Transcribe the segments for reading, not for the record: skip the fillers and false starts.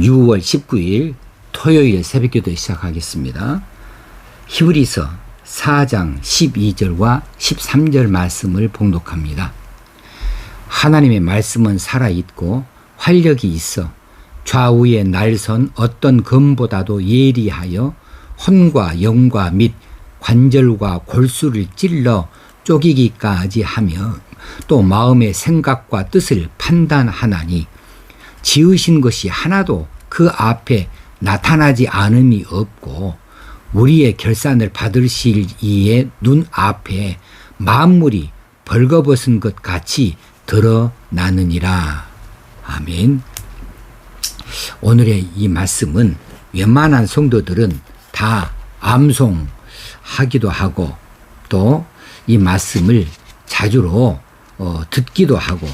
6월 19일 토요일 새벽기도 시작하겠습니다. 히브리서 4장 12절과 13절 말씀을 봉독합니다. 하나님의 말씀은 살아있고 활력이 있어 좌우에 날선 어떤 검보다도 예리하여 혼과 영과 및 관절과 골수를 찔러 쪼개기까지 하며 또 마음의 생각과 뜻을 판단하나니 지으신 것이 하나도 그 앞에 나타나지 않음이 없고 우리의 결산을 받으실 이의 눈앞에 만물이 벌거벗은 것 같이 드러나느니라. 아멘. 오늘의 이 말씀은 웬만한 성도들은 다 암송하기도 하고 또 이 말씀을 자주로 듣기도 하고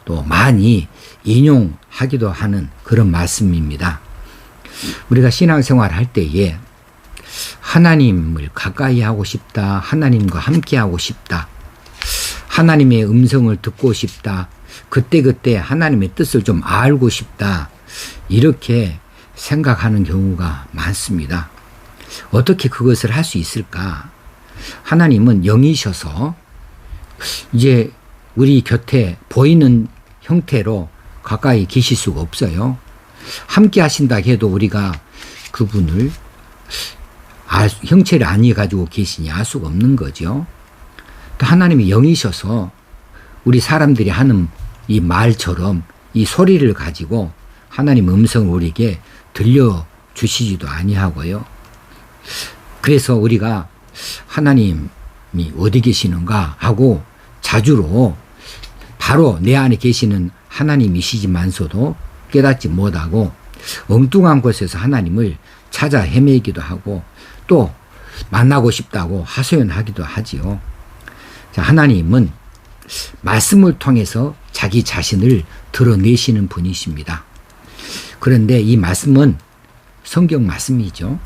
또 많이 인용하기도 하는 그런 말씀입니다. 우리가 신앙생활 할 때에 하나님을 가까이 하고 싶다, 하나님과 함께 하고 싶다, 하나님의 음성을 듣고 싶다, 그때그때 하나님의 뜻을 좀 알고 싶다, 이렇게 생각하는 경우가 많습니다. 어떻게 그것을 할 수 있을까? 하나님은 영이셔서 이제 우리 곁에 보이는 형태로 가까이 계실 수가 없어요. 함께 하신다 해도 우리가 그분을 형체를 아니 가지고 계시니 알 수가 없는 거죠. 또 하나님이 영이셔서 우리 사람들이 하는 이 말처럼 이 소리를 가지고 하나님 음성을 우리에게 들려주시지도 아니하고요. 그래서 우리가 하나님이 어디 계시는가 하고 자주로 바로 내 안에 계시는 하나님이시지만서도 깨닫지 못하고 엉뚱한 곳에서 하나님을 찾아 헤매기도 하고 또 만나고 싶다고 하소연하기도 하지요. 자, 하나님은 말씀을 통해서 자기 자신을 드러내시는 분이십니다. 그런데 이 말씀은 성경 말씀이죠.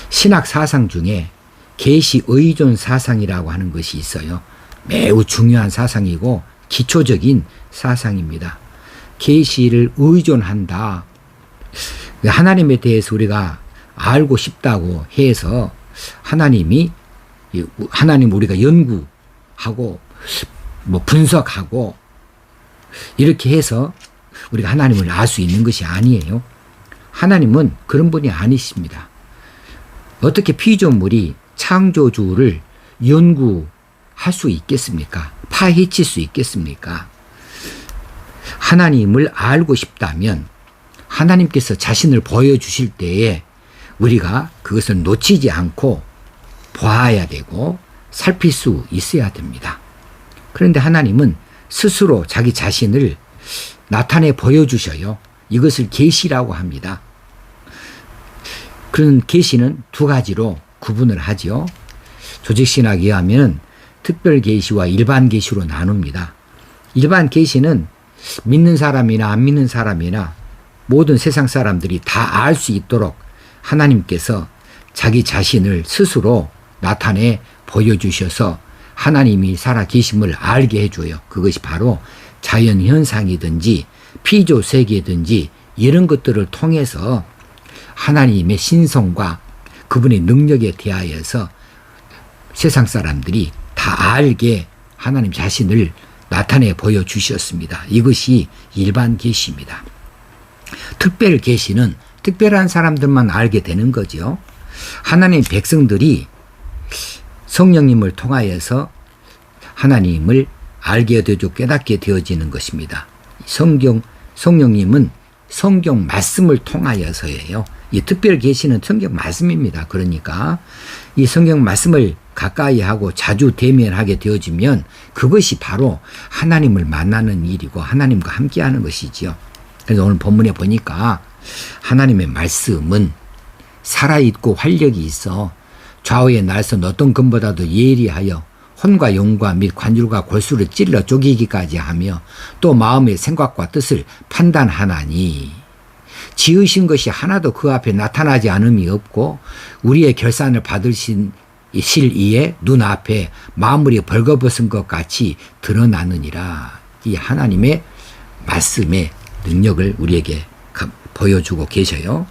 신학 사상 중에 계시 의존 사상이라고 하는 것이 있어요. 매우 중요한 사상이고 기초적인 사상입니다. 계시를 의존한다. 하나님에 대해서 우리가 알고 싶다고 해서 하나님 우리가 연구하고 분석하고 이렇게 해서 우리가 하나님을 알 수 있는 것이 아니에요. 하나님은 그런 분이 아니십니다. 어떻게 피조물이 창조주를 연구할 수 있겠습니까? 파헤칠 수 있겠습니까? 하나님을 알고 싶다면 하나님께서 자신을 보여주실 때에 우리가 그것을 놓치지 않고 봐야 되고 살필 수 있어야 됩니다. 그런데 하나님은 스스로 자기 자신을 나타내 보여주셔요. 이것을 계시라고 합니다. 그런 계시는 두 가지로 구분을 하죠. 조직신학에 의하면 특별 계시와 일반 계시로 나눕니다. 일반 계시는 믿는 사람이나 안 믿는 사람이나 모든 세상 사람들이 다 알 수 있도록 하나님께서 자기 자신을 스스로 나타내 보여주셔서 하나님이 살아 계심을 알게 해줘요. 그것이 바로 자연현상이든지 피조세계든지 이런 것들을 통해서 하나님의 신성과 그분의 능력에 대하여서 세상 사람들이 다 알게 하나님 자신을 나타내 보여주셨습니다. 이것이 일반 계시입니다. 특별 계시는 특별한 사람들만 알게 되는 거죠. 하나님 백성들이 성령님을 통하여서 하나님을 알게 되고 깨닫게 되어지는 것입니다. 성령님은 성경 말씀을 통하여서예요. 이 특별 계시는 성경 말씀입니다. 그러니까 이 성경 말씀을 가까이 하고 자주 대면하게 되어지면 그것이 바로 하나님을 만나는 일이고 하나님과 함께하는 것이지요. 그래서 오늘 본문에 보니까 하나님의 말씀은 살아있고 활력이 있어 좌우에 날선 어떤 검보다도 예리하여 혼과 영과 및 관절과 골수를 찔러 쪼개기까지 하며 또 마음의 생각과 뜻을 판단하나니 지으신 것이 하나도 그 앞에 나타나지 않음이 없고 우리의 결산을 받으실 이의 눈앞에 만물이 벌거벗은 것 같이 드러나느니라. 이 하나님의 말씀의 능력을 우리에게 보여주고 계셔요.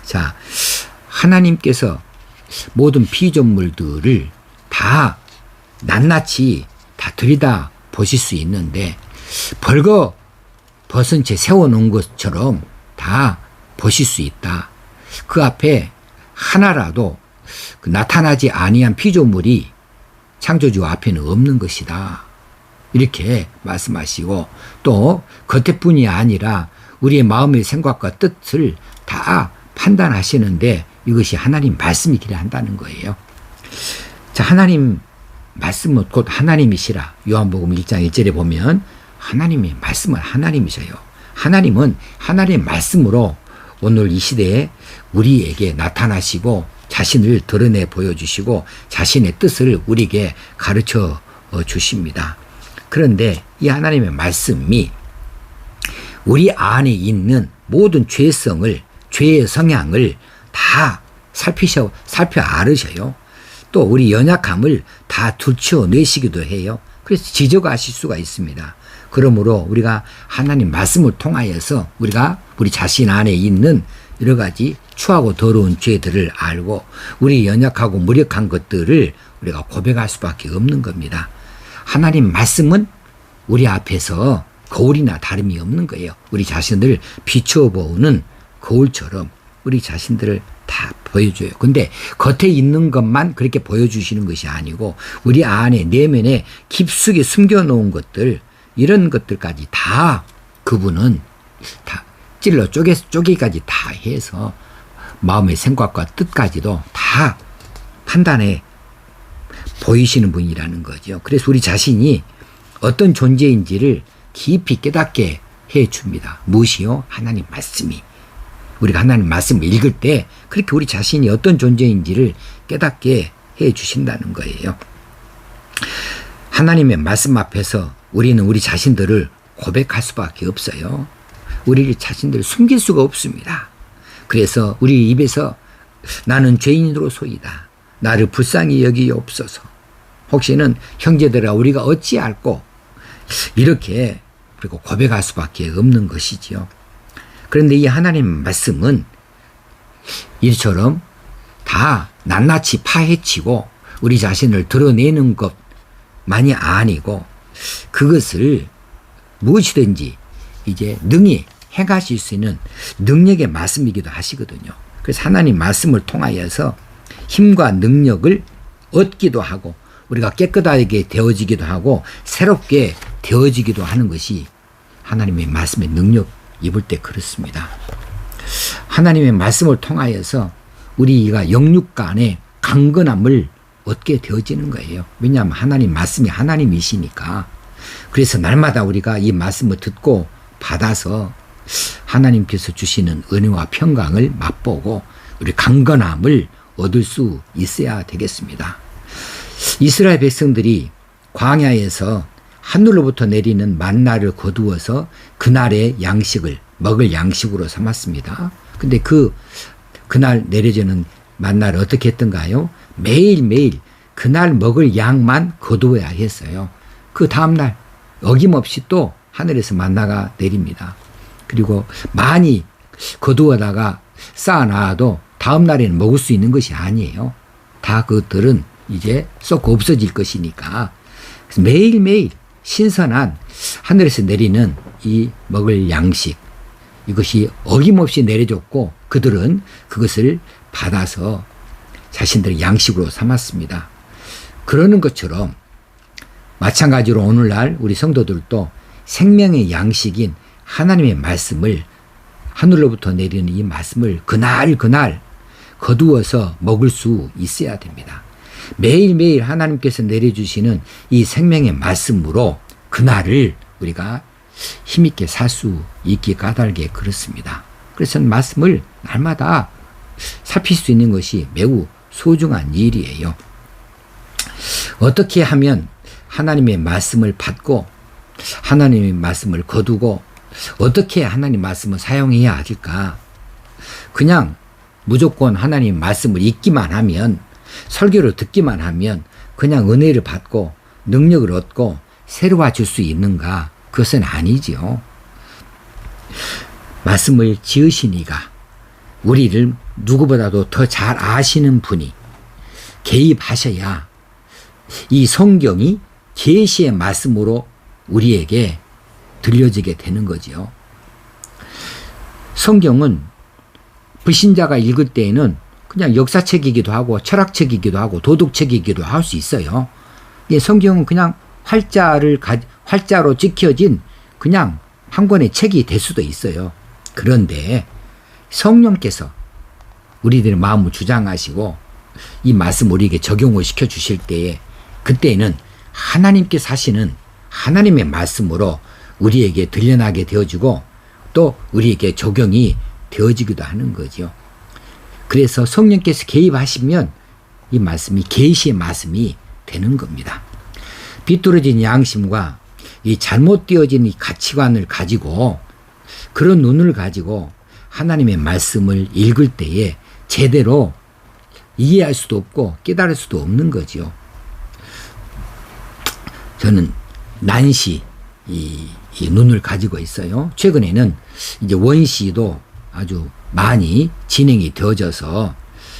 자, 하나님께서 모든 피조물들을 다 낱낱이 다 들여다 보실 수 있는데 벌거 벗은 채 세워놓은 것처럼 다 보실 수 있다. 그 앞에 하나라도 나타나지 아니한 피조물이 창조주 앞에는 없는 것이다. 이렇게 말씀하시고 또 겉에뿐이 아니라 우리의 마음의 생각과 뜻을 다 판단하시는데 이것이 하나님 말씀이기를 한다는 거예요. 자, 하나님 말씀은 곧 하나님이시라. 요한복음 1장 1절에 보면 하나님의 말씀은 하나님이셔요. 하나님은 하나님의 말씀으로 오늘 이 시대에 우리에게 나타나시고 자신을 드러내 보여주시고 자신의 뜻을 우리에게 가르쳐 주십니다. 그런데 이 하나님의 말씀이 우리 안에 있는 모든 죄성을, 죄의 성향을 다 살펴 알으셔요. 또 우리 연약함을 다 들춰내시기도 해요. 그래서 지적하실 수가 있습니다. 그러므로 우리가 하나님 말씀을 통하여서 우리가 우리 자신 안에 있는 여러 가지 추하고 더러운 죄들을 알고 우리 연약하고 무력한 것들을 우리가 고백할 수밖에 없는 겁니다. 하나님 말씀은 우리 앞에서 거울이나 다름이 없는 거예요. 우리 자신을 비춰보는 거울처럼 우리 자신들을 다 보여줘요. 근데 겉에 있는 것만 그렇게 보여주시는 것이 아니고 우리 안에 내면에 깊숙이 숨겨놓은 것들 이런 것들까지 다 그분은 다 찔러 쪼개기까지 다 해서 마음의 생각과 뜻까지도 다 판단해 보이시는 분이라는 거죠. 그래서 우리 자신이 어떤 존재인지를 깊이 깨닫게 해줍니다. 무엇이요? 하나님 말씀이. 우리가 하나님 말씀을 읽을 때 그렇게 우리 자신이 어떤 존재인지를 깨닫게 해주신다는 거예요. 하나님의 말씀 앞에서 우리는 우리 자신들을 고백할 수밖에 없어요. 우리 자신들을 숨길 수가 없습니다. 그래서 우리 입에서 나는 죄인으로소이다. 나를 불쌍히 여기옵소서. 혹시는 형제들아 우리가 어찌 알고 이렇게 그리고 고백할 수밖에 없는 것이지요. 그런데 이 하나님 말씀은 이처럼 다 낱낱이 파헤치고 우리 자신을 드러내는 것만이 아니고 그것을 무엇이든지 이제 능히 행하실 수 있는 능력의 말씀이기도 하시거든요. 그래서 하나님 말씀을 통하여서 힘과 능력을 얻기도 하고 우리가 깨끗하게 되어지기도 하고 새롭게 되어지기도 하는 것이 하나님의 말씀의 능력 입을 때 그렇습니다. 하나님의 말씀을 통하여서 우리가 영육 간의 강건함을 얻게 되어지는 거예요. 왜냐하면 하나님 말씀이 하나님이시니까. 그래서 날마다 우리가 이 말씀을 듣고 받아서 하나님께서 주시는 은혜와 평강을 맛보고 우리 강건함을 얻을 수 있어야 되겠습니다. 이스라엘 백성들이 광야에서 하늘로부터 내리는 만나를 거두어서 그날의 양식을 먹을 양식으로 삼았습니다. 근데 그날 내려지는 만나를 어떻게 했던가요? 매일매일 그날 먹을 양만 거두어야 했어요. 그 다음날 어김없이 또 하늘에서 만나가 내립니다. 그리고 많이 거두어다가 쌓아놔도 다음날에는 먹을 수 있는 것이 아니에요. 다 그것들은 이제 쏙 없어질 것이니까 그래서 매일매일 신선한 하늘에서 내리는 이 먹을 양식 이것이 어김없이 내려줬고 그들은 그것을 받아서 자신들의 양식으로 삼았습니다. 그러는 것처럼 마찬가지로 오늘날 우리 성도들도 생명의 양식인 하나님의 말씀을 하늘로부터 내리는 이 말씀을 그날 거두어서 먹을 수 있어야 됩니다. 매일매일 하나님께서 내려주시는 이 생명의 말씀으로 그날을 우리가 힘있게 살 수 있기 까닭에 그렇습니다. 그래서 말씀을 날마다 살필 수 있는 것이 매우 소중한 일이에요. 어떻게 하면 하나님의 말씀을 받고 하나님의 말씀을 거두고 어떻게 하나님 말씀을 사용해야 할까? 그냥 무조건 하나님 말씀을 읽기만 하면 설교를 듣기만 하면 그냥 은혜를 받고 능력을 얻고 새로워질 수 있는가? 그것은 아니지요. 말씀을 지으신 이가 우리를 누구보다도 더 잘 아시는 분이 개입하셔야 이 성경이 계시의 말씀으로 우리에게 들려지게 되는 거지요. 성경은 불신자가 읽을 때에는 그냥 역사책이기도 하고 철학책이기도 하고 도덕책이기도 할 수 있어요. 성경은 그냥 활자로 찍혀진 그냥 한 권의 책이 될 수도 있어요. 그런데 성령께서 우리들의 마음을 주장하시고 이 말씀 우리에게 적용을 시켜 주실 때에 그때는 하나님께서 하시는 하나님의 말씀으로 우리에게 들려나게 되어지고 또 우리에게 적용이 되어지기도 하는 거죠. 그래서 성령께서 개입하시면 이 말씀이 계시의 말씀이 되는 겁니다. 비뚤어진 양심과 이 잘못되어진 이 가치관을 가지고 그런 눈을 가지고 하나님의 말씀을 읽을 때에 제대로 이해할 수도 없고 깨달을 수도 없는 거죠. 저는 난시 이 눈을 가지고 있어요. 최근에는 이제 원시도 아주 많이 진행이 되어져서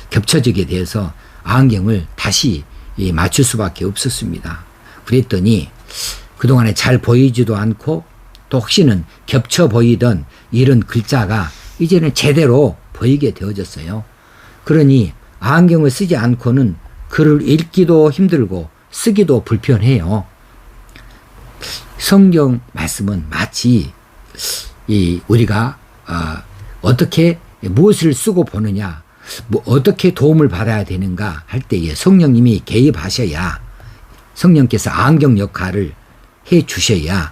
겹쳐지게 돼서 안경을 다시 맞출 수밖에 없었습니다. 그랬더니 그동안에 잘 보이지도 않고 또 혹시는 겹쳐 보이던 이런 글자가 이제는 제대로 보이게 되어졌어요. 그러니 안경을 쓰지 않고는 글을 읽기도 힘들고 쓰기도 불편해요. 성경 말씀은 마치 우리가 어떻게 무엇을 쓰고 보느냐, 어떻게 도움을 받아야 되는가 할 때에 성령님이 개입하셔야 성령께서 안경 역할을 해 주셔야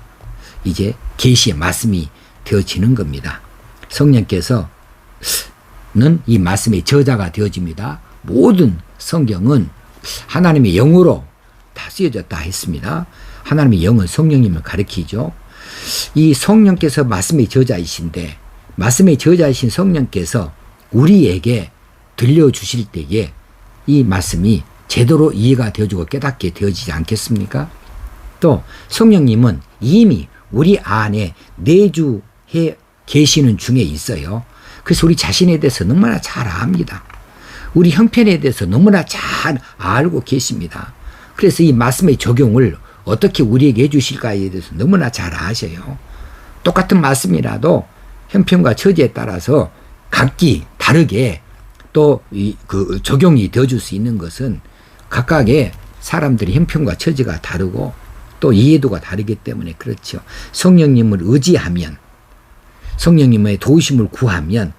이제 계시의 말씀이 되어지는 겁니다. 성령께서는 이 말씀의 저자가 되어집니다. 모든 성경은 하나님의 영으로 다 쓰여졌다 했습니다. 하나님의 영은 성령님을 가리키죠. 이 성령께서 말씀의 저자이신데 말씀의 저자이신 성령께서 우리에게 들려주실 때에 이 말씀이 제대로 이해가 되어지고 깨닫게 되어지지 않겠습니까? 또 성령님은 이미 우리 안에 내주해 계시는 중에 있어요. 그래서 우리 자신에 대해서 너무나 잘 압니다. 우리 형편에 대해서 너무나 잘 알고 계십니다. 그래서 이 말씀의 적용을 어떻게 우리에게 해주실까에 대해서 너무나 잘 아셔요. 똑같은 말씀이라도 형편과 처지에 따라서 각기 다르게 또 그 적용이 되어줄 수 있는 것은 각각의 사람들의 형편과 처지가 다르고 또 이해도가 다르기 때문에 그렇죠. 성령님을 의지하면 성령님의 도우심을 구하면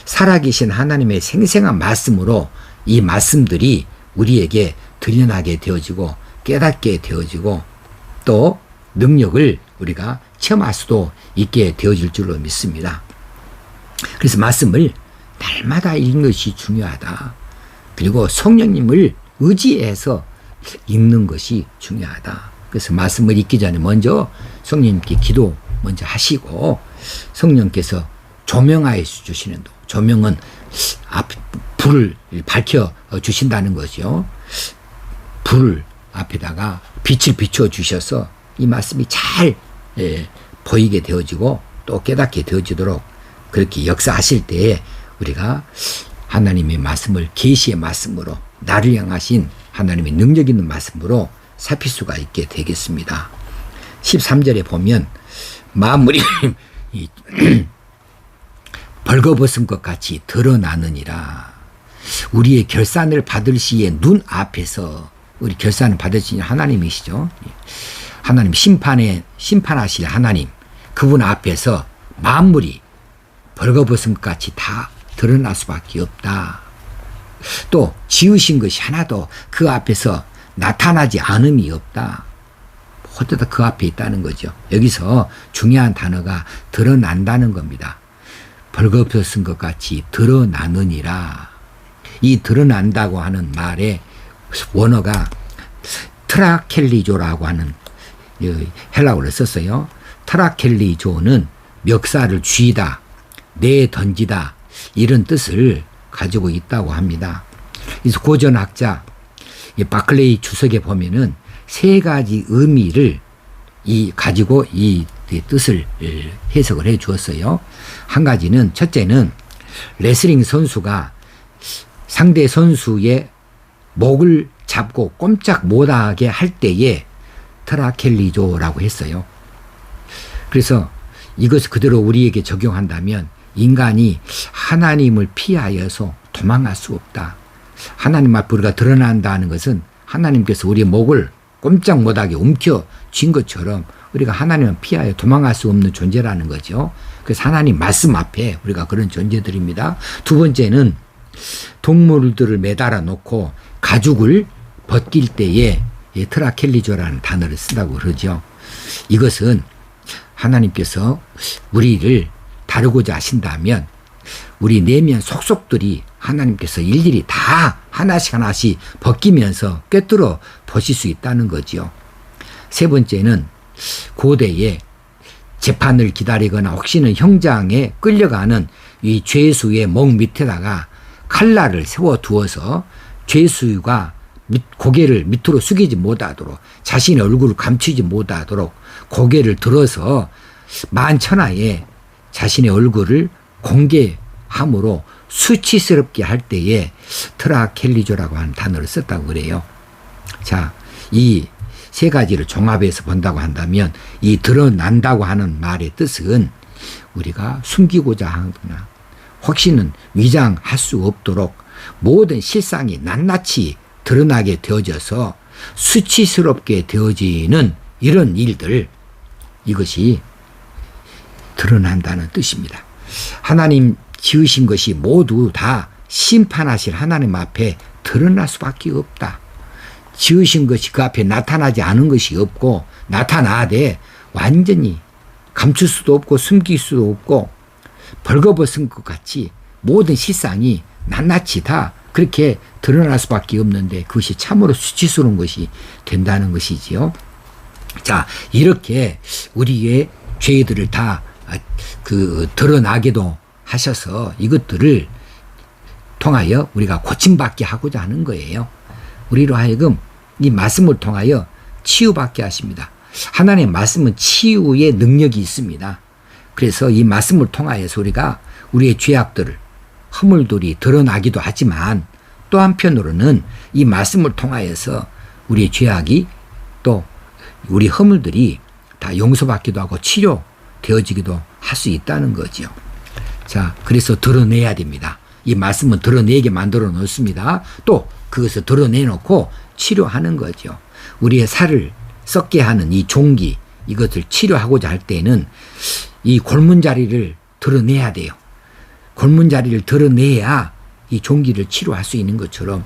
살아계신 하나님의 생생한 말씀으로 이 말씀들이 우리에게 들려나게 되어지고 깨닫게 되어지고 또 능력을 우리가 체험할 수도 있게 되어질 줄로 믿습니다. 그래서 말씀을 날마다 읽는 것이 중요하다. 그리고 성령님을 의지해서 읽는 것이 중요하다. 그래서 말씀을 읽기 전에 먼저 성령님께 기도 먼저 하시고 성령께서 조명하여 주시는 조명은 불을 밝혀 주신다는 거죠. 불 앞에다가 빛을 비춰 주셔서 이 말씀이 잘 보이게 되어지고 또 깨닫게 되어지도록 그렇게 역사하실 때에 우리가 하나님의 말씀을 계시의 말씀으로 나를 향하신 하나님의 능력 있는 말씀으로 살필 수가 있게 되겠습니다. 13절에 보면 만물이 벌거벗은 것 같이 드러나느니라. 우리의 결산을 받을 시에 눈 앞에서 우리 결산을 받으시는 하나님이시죠. 하나님 심판하실 하나님 그분 앞에서 만물이 벌거벗은 것 같이 다 드러날 수밖에 없다. 또 지으신 것이 하나도 그 앞에서 나타나지 않음이 없다. 모두 다 그 앞에 있다는 거죠. 여기서 중요한 단어가 드러난다는 겁니다. 벌거벗은 것 같이 드러나느니라. 이 드러난다고 하는 말에 원어가 트라켈리조라고 하는 헬라어를 썼어요. 트라켈리조는 멱살을 쥐다, 내던지다 이런 뜻을 가지고 있다고 합니다. 그래서 고전학자 바클레이 주석에 보면은 세 가지 의미를 가지고 이 뜻을 해석을 해 주었어요. 한 가지는 첫째는 레슬링 선수가 상대 선수의 목을 잡고 꼼짝 못하게 할 때에 트라켈리조라고 했어요. 그래서 이것을 그대로 우리에게 적용한다면 인간이 하나님을 피하여서 도망갈 수 없다. 하나님 앞에 우리가 드러난다는 것은 하나님께서 우리의 목을 꼼짝 못하게 움켜쥔 것처럼 우리가 하나님을 피하여 도망갈 수 없는 존재라는 거죠. 그래서 하나님 말씀 앞에 우리가 그런 존재들입니다. 두 번째는 동물들을 매달아 놓고 가죽을 벗길 때에 트라켈리조라는 단어를 쓴다고 그러죠. 이것은 하나님께서 우리를 다루고자 하신다면 우리 내면 속속들이 하나님께서 일일이 다 하나씩 벗기면서 꿰뚫어 보실 수 있다는 거죠. 세 번째는 고대에 재판을 기다리거나 혹시는 형장에 끌려가는 이 죄수의 목 밑에다가 칼날을 세워두어서 죄수가 고개를 밑으로 숙이지 못하도록 자신의 얼굴을 감추지 못하도록 고개를 들어서 만천하에 자신의 얼굴을 공개함으로 수치스럽게 할 때에 트라켈리조라고 하는 단어를 썼다고 그래요. 자, 이 세 가지를 종합해서 본다고 한다면 이 드러난다고 하는 말의 뜻은 우리가 숨기고자 하거나 혹시는 위장할 수 없도록 모든 실상이 낱낱이 드러나게 되어져서 수치스럽게 되어지는 이런 일들, 이것이 드러난다는 뜻입니다. 하나님 지으신 것이 모두 다 심판하실 하나님 앞에 드러날 수밖에 없다. 지으신 것이 그 앞에 나타나지 않은 것이 없고 나타나되 완전히 감출 수도 없고 숨길 수도 없고 벌거벗은 것 같이 모든 실상이 낱낱이 다 그렇게 드러날 수밖에 없는데 그것이 참으로 수치스러운 것이 된다는 것이지요. 자, 이렇게 우리의 죄들을 다 드러나게도 하셔서 이것들을 통하여 우리가 고침받게 하고자 하는 거예요. 우리로 하여금 이 말씀을 통하여 치유받게 하십니다. 하나님의 말씀은 치유의 능력이 있습니다. 그래서 이 말씀을 통하여서 우리가 우리의 죄악들을 허물들이 드러나기도 하지만 또 한편으로는 이 말씀을 통하여서 우리의 죄악이 또 우리 허물들이 다 용서받기도 하고 치료되어지기도 할 수 있다는 거죠. 자, 그래서 드러내야 됩니다. 이 말씀은 드러내게 만들어 놓습니다. 또 그것을 드러내놓고 치료하는 거죠. 우리의 살을 썩게 하는 이 종기, 이것을 치료하고자 할 때는 이 골문자리를 드러내야 돼요. 골문자리를 드러내야 이 종기를 치료할 수 있는 것처럼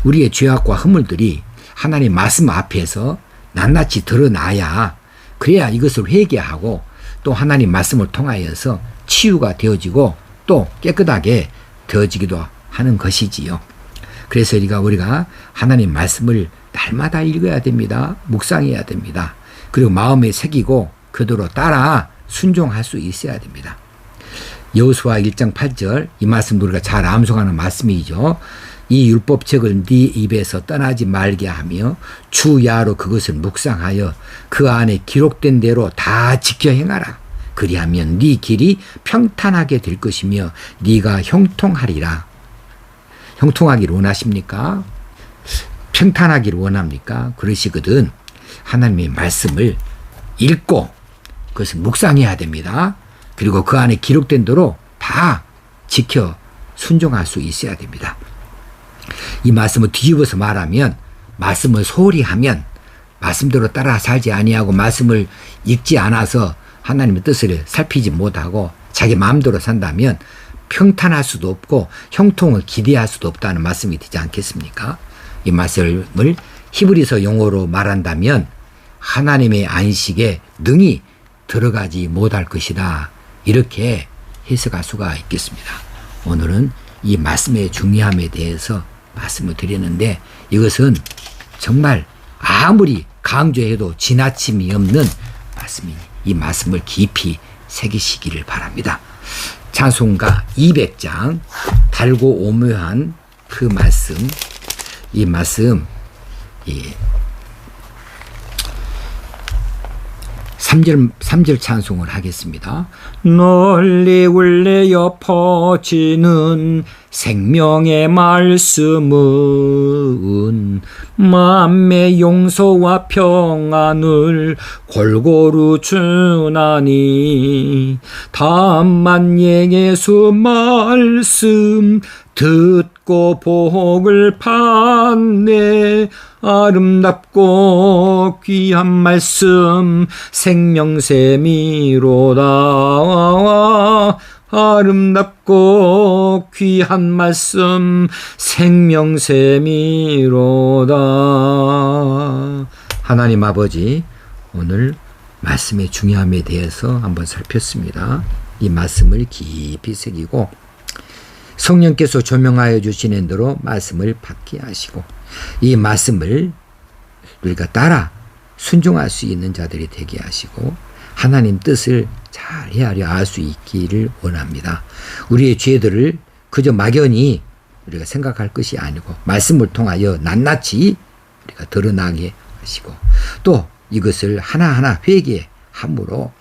우리의 죄악과 허물들이 하나님의 말씀 앞에서 낱낱이 드러나야, 그래야 이것을 회개하고 또 하나님 말씀을 통하여서 치유가 되어지고 또 깨끗하게 되어지기도 하는 것이지요. 그래서 우리가 하나님 말씀을 날마다 읽어야 됩니다. 묵상해야 됩니다. 그리고 마음에 새기고 그대로 따라 순종할 수 있어야 됩니다. 여호수아 1장 8절, 이 말씀도 우리가 잘 암송하는 말씀이죠. 이 율법책을 네 입에서 떠나지 말게 하며 주 야로 그것을 묵상하여 그 안에 기록된 대로 다 지켜 행하라. 그리하면 네 길이 평탄하게 될 것이며 네가 형통하리라. 형통하기를 원하십니까? 평탄하기를 원합니까? 그러시거든 하나님의 말씀을 읽고 그것을 묵상해야 됩니다. 그리고 그 안에 기록된 대로 다 지켜 순종할 수 있어야 됩니다. 이 말씀을 뒤집어서 말하면, 말씀을 소홀히 하면, 말씀대로 따라 살지 아니하고 말씀을 읽지 않아서 하나님의 뜻을 살피지 못하고 자기 마음대로 산다면 평탄할 수도 없고 형통을 기대할 수도 없다는 말씀이 되지 않겠습니까? 이 말씀을 히브리서 용어로 말한다면 하나님의 안식에 능히 들어가지 못할 것이다. 이렇게 해석할 수가 있겠습니다. 오늘은 이 말씀의 중요함에 대해서 말씀을 드리는데 이것은 정말 아무리 강조해도 지나침이 없는 말씀이니 이 말씀을 깊이 새기시기를 바랍니다. 찬송가 200장 달고 오묘한 그 말씀, 이 말씀 3 3절 찬송을 하겠습니다. 널리 울려 퍼지는 생명의 말씀은 마음의 용서와 평안을 골고루 주나니 다만 예수 말씀 듣고 복을 받네. 아름답고 귀한 말씀 생명샘이로다. 아름답고 귀한 말씀 생명샘이로다. 하나님 아버지, 오늘 말씀의 중요함에 대해서 한번 살폈습니다. 이 말씀을 깊이 새기고 성령께서 조명하여 주시는 대로 말씀을 받게 하시고 이 말씀을 우리가 따라 순종할 수 있는 자들이 되게 하시고 하나님 뜻을 잘 헤아려 알 수 있기를 원합니다. 우리의 죄들을 그저 막연히 우리가 생각할 것이 아니고 말씀을 통하여 낱낱이 우리가 드러나게 하시고 또 이것을 하나하나 회개함으로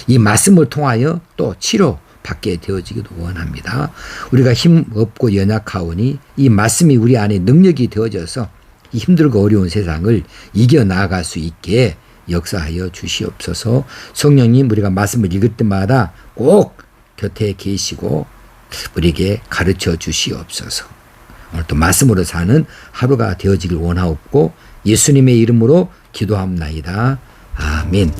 이 말씀을 통하여 또 치료 받게 되어지기도 원합니다. 우리가 힘없고 연약하오니 이 말씀이 우리 안에 능력이 되어져서 이 힘들고 어려운 세상을 이겨나갈 수 있게 역사하여 주시옵소서. 성령님, 우리가 말씀을 읽을 때마다 꼭 곁에 계시고 우리에게 가르쳐 주시옵소서. 오늘도 말씀으로 사는 하루가 되어지길 원하옵고 예수님의 이름으로 기도합나이다. 아멘.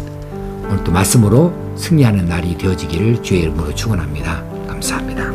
오늘도 말씀으로 승리하는 날이 되어지기를 주의 이름으로 축원합니다. 감사합니다.